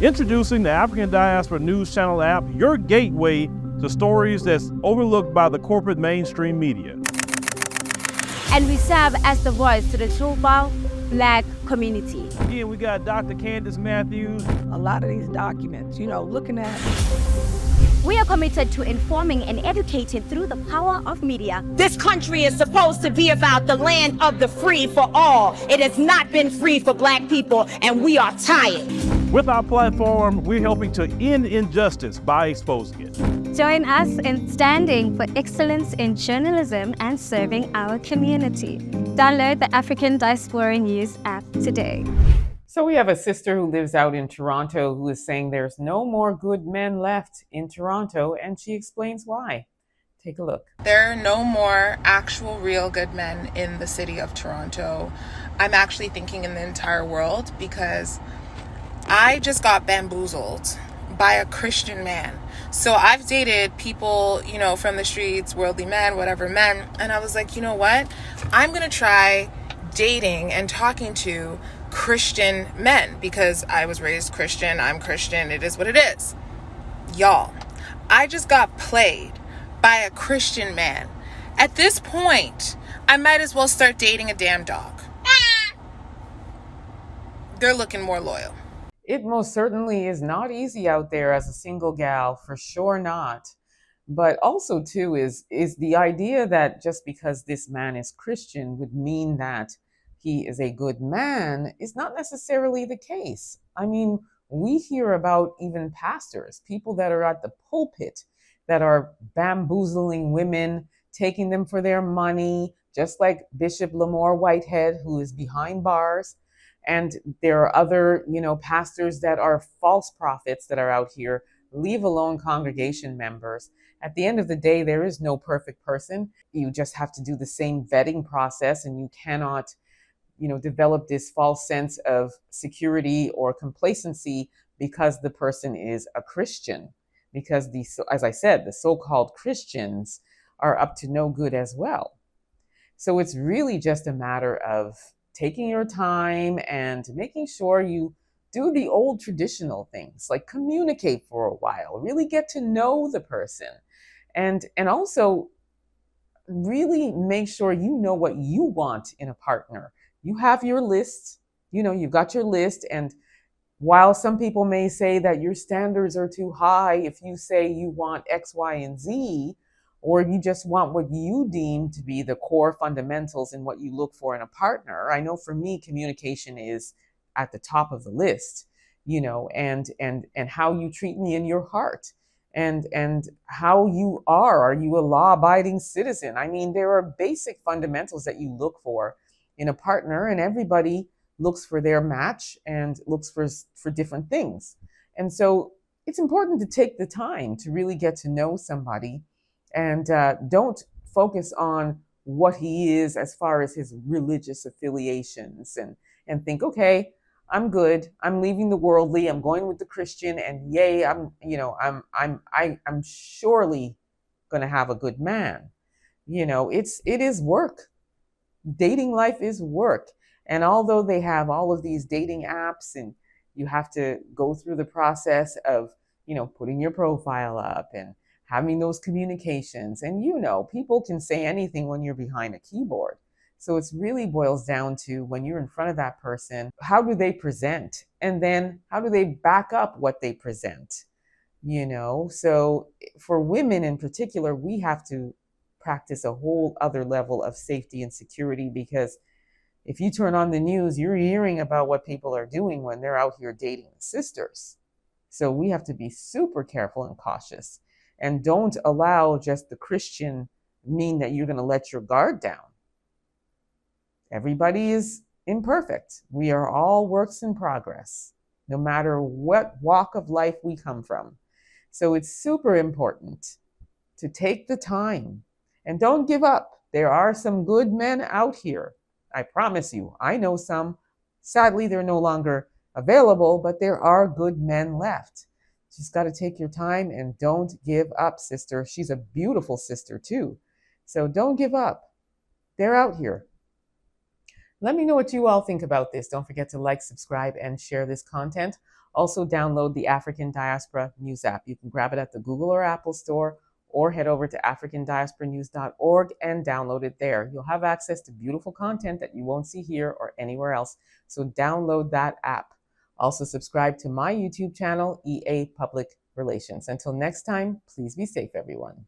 Introducing the African Diaspora News Channel app, your gateway to stories that's overlooked by the corporate mainstream media. And we serve as the voice to the Tupac Black community. Again, we got Dr. Candace Matthews. A lot of these documents, looking at. We are committed to informing and educating through the power of media. This country is supposed to be about the land of the free for all. It has not been free for Black people, and we are tired. With our platform, we're helping to end injustice by exposing it. Join us in standing for excellence in journalism and serving our community. Download the African Diaspora News app today. So we have a sister who lives out in Toronto who is saying there's no more good men left in Toronto, and she explains why. Take a look. There are no more actual real good men in the city of Toronto. I'm actually thinking in the entire world, because I just got bamboozled by a Christian man. So I've dated people, from the streets, worldly men, whatever men. And I was like, you know what? I'm going to try dating and talking to Christian men, because I was raised Christian. I'm Christian. It is what it is. Y'all, I just got played by a Christian man. At this point, I might as well start dating a damn dog. They're looking more loyal. It most certainly is not easy out there as a single gal, for sure not. But also, too, is the idea that just because this man is Christian would mean that he is a good man is not necessarily the case. I mean, we hear about even pastors, people that are at the pulpit that are bamboozling women, taking them for their money, just like Bishop Lamore Whitehead, who is behind bars. And there are other, pastors that are false prophets that are out here, leave alone congregation members. At the end of the day, there is no perfect person. You just have to do the same vetting process, and you cannot, develop this false sense of security or complacency because the person is a Christian. Because as I said, the so-called Christians are up to no good as well. So it's really just a matter of taking your time and making sure you do the old traditional things, like communicate for a while, really get to know the person, and also really make sure you know what you want in a partner. You have your list, you've got your list, and while some people may say that your standards are too high, if you say you want X, Y, and Z, or you just want what you deem to be the core fundamentals in what you look for in a partner. I know for me, communication is at the top of the list, and how you treat me in your heart, and how you are. Are you a law-abiding citizen? I mean, there are basic fundamentals that you look for in a partner, and everybody looks for their match and looks for different things. And so it's important to take the time to really get to know somebody. And don't focus on what he is as far as his religious affiliations, and think, okay, I'm good. I'm leaving the worldly. I'm going with the Christian, and yay, I'm surely going to have a good man. It is work. Dating life is work. And although they have all of these dating apps, and you have to go through the process of, putting your profile up and having those communications. And people can say anything when you're behind a keyboard. So it really boils down to, when you're in front of that person, how do they present? And then how do they back up what they present? So for women in particular, we have to practice a whole other level of safety and security, because if you turn on the news, you're hearing about what people are doing when they're out here dating sisters. So we have to be super careful and cautious. And don't allow just the Christian mean that you're going to let your guard down. Everybody is imperfect. We are all works in progress, no matter what walk of life we come from. So it's super important to take the time, and don't give up. There are some good men out here. I promise you, I know some. Sadly, they're no longer available, but there are good men left. Just got to take your time, and don't give up, sister. She's a beautiful sister too. So don't give up. They're out here. Let me know what you all think about this. Don't forget to like, subscribe, and share this content. Also, download the African Diaspora News app. You can grab it at the Google or Apple Store, or head over to africandiasporanews.org and download it there. You'll have access to beautiful content that you won't see here or anywhere else. So download that app. Also, subscribe to my YouTube channel, EA Public Relations. Until next time, please be safe, everyone.